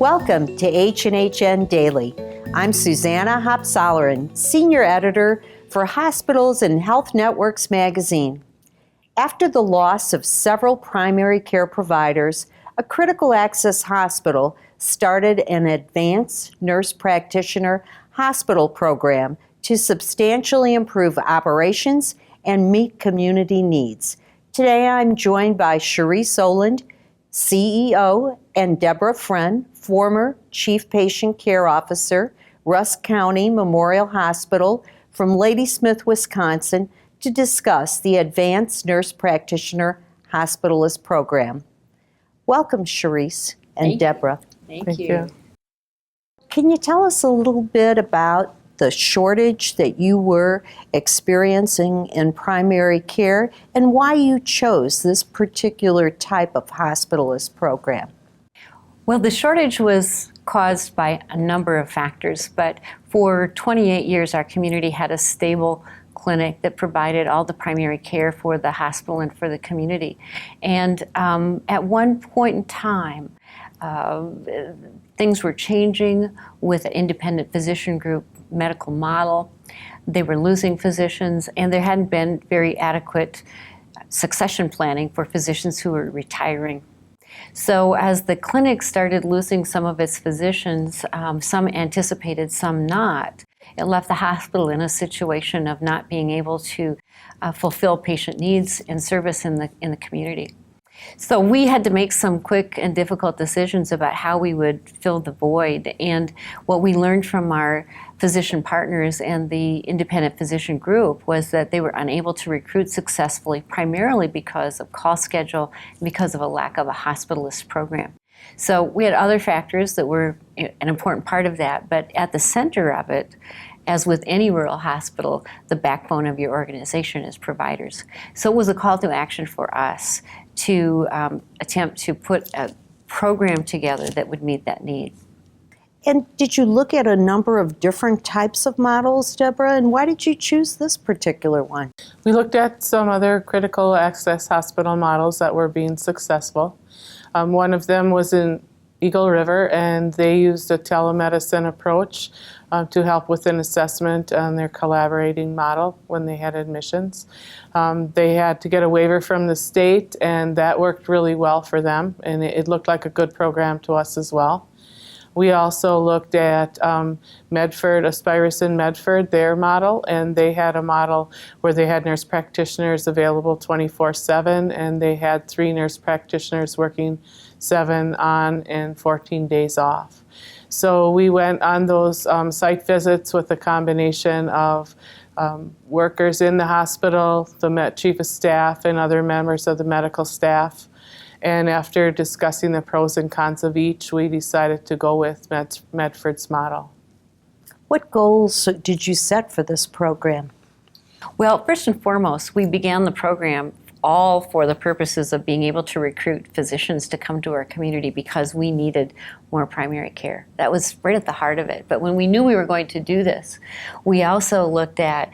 Welcome to H&HN Daily. I'm Susanna Hopsalerin, Senior Editor for Hospitals and Health Networks magazine. After the loss of several primary care providers, a critical access hospital started an advanced nurse practitioner hospital program to substantially improve operations and meet community needs. Today I'm joined by Cherise Oland, CEO, and Deborah Friend, former Chief Patient Care Officer, Rusk County Memorial Hospital from Ladysmith, Wisconsin, to discuss the Advanced Nurse Practitioner Hospitalist program. Welcome, Cherise and Deborah. Thank you. Can you tell us a little bit about the shortage that you were experiencing in primary care and why you chose this particular type of hospitalist program? Well, the shortage was caused by a number of factors, but for 28 years our community had a stable clinic that provided all the primary care for the hospital and for the community. And at one point in time, things were changing with an independent physician group medical model. They were losing physicians, and there hadn't been very adequate succession planning for physicians who were retiring. So as the clinic started losing some of its physicians, some anticipated, some not, it left the hospital in a situation of not being able to fulfill patient needs and service in the community. So we had to make some quick and difficult decisions about how we would fill the void. And what we learned from our physician partners and the independent physician group was that they were unable to recruit successfully, primarily because of call schedule and because of a lack of a hospitalist program. So we had other factors that were an important part of that, but at the center of it, as with any rural hospital, the backbone of your organization is providers. So it was a call to action for us to attempt to put a program together that would meet that need. And did you look at a number of different types of models, Deborah, and why did you choose this particular one? We looked at some other critical access hospital models that were being successful. One of them was in Eagle River, and they used a telemedicine approach to help with an assessment on their collaborating model when they had admissions. They had to get a waiver from the state, and that worked really well for them, and it looked like a good program to us as well. We also looked at Medford, Aspirus in Medford, their model, and they had a model where they had nurse practitioners available 24/7, and they had 3 nurse practitioners working 7 on and 14 days off. So we went on those site visits with a combination of workers in the hospital, the chief of staff, and other members of the medical staff. And after discussing the pros and cons of each, we decided to go with Medford's model. What goals did you set for this program? Well, first and foremost, we began the program all for the purposes of being able to recruit physicians to come to our community because we needed more primary care. That was right at the heart of it. But when we knew we were going to do this, we also looked at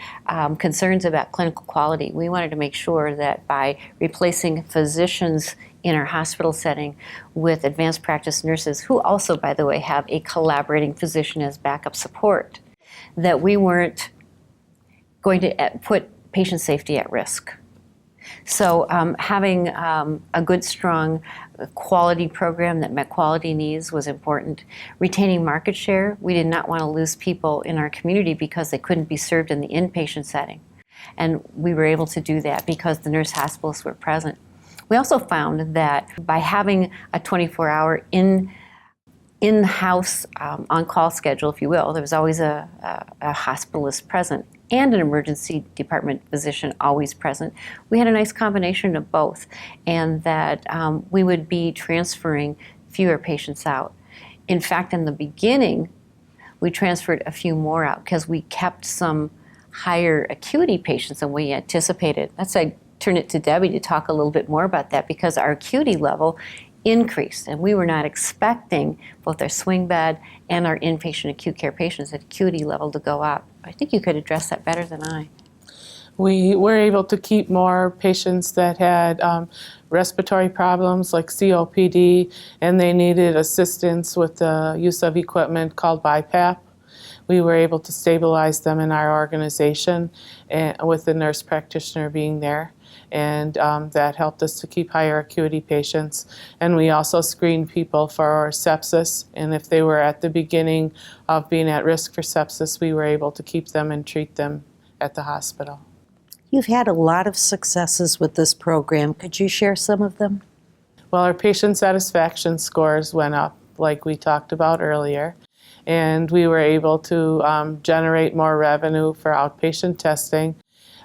concerns about clinical quality. We wanted to make sure that by replacing physicians in our hospital setting with advanced practice nurses, who also, by the way, have a collaborating physician as backup support, that we weren't going to put patient safety at risk. So having a good, strong quality program that met quality needs was important. Retaining market share, we did not want to lose people in our community because they couldn't be served in the inpatient setting. And we were able to do that because the nurse hospitalists were present. We also found that by having a 24-hour in-house on-call schedule, if you will, there was always a hospitalist present and an emergency department physician always present. We had a nice combination of both, and that we would be transferring fewer patients out. In fact, in the beginning, we transferred a few more out because we kept some higher acuity patients than we anticipated. That's why I turn it to Debbie to talk a little bit more about that, because our acuity level increased, and we were not expecting both our swing bed and our inpatient acute care patients at acuity level to go up. I think you could address that better than I. We were able to keep more patients that had respiratory problems like COPD, and they needed assistance with the use of equipment called BiPAP. We were able to stabilize them in our organization with the nurse practitioner being there. And that helped us to keep higher acuity patients. And we also screened people for sepsis. And if they were at the beginning of being at risk for sepsis, we were able to keep them and treat them at the hospital. You've had a lot of successes with this program. Could you share some of them? Well, our patient satisfaction scores went up, like we talked about earlier. And we were able to generate more revenue for outpatient testing.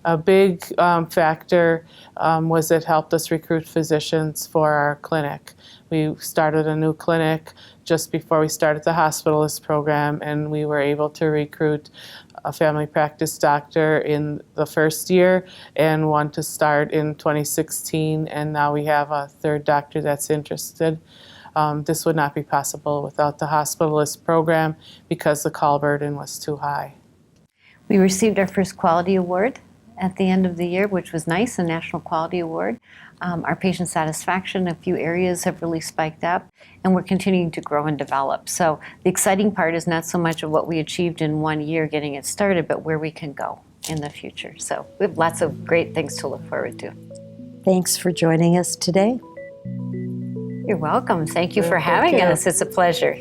A big factor was it helped us recruit physicians for our clinic. We started a new clinic just before we started the hospitalist program, and we were able to recruit a family practice doctor in the first year and one to start in 2016, and now we have a third doctor that's interested. This would not be possible without the hospitalist program because the call burden was too high. We received our first quality award at the end of the year, which was nice, a national quality award. Our patient satisfaction in a few areas have really spiked up, and we're continuing to grow and develop. So the exciting part is not so much of what we achieved in 1 year getting it started, but where we can go in the future. So we have lots of great things to look forward to. Thanks for joining us today. You're welcome. Thank you for having us. It's a pleasure.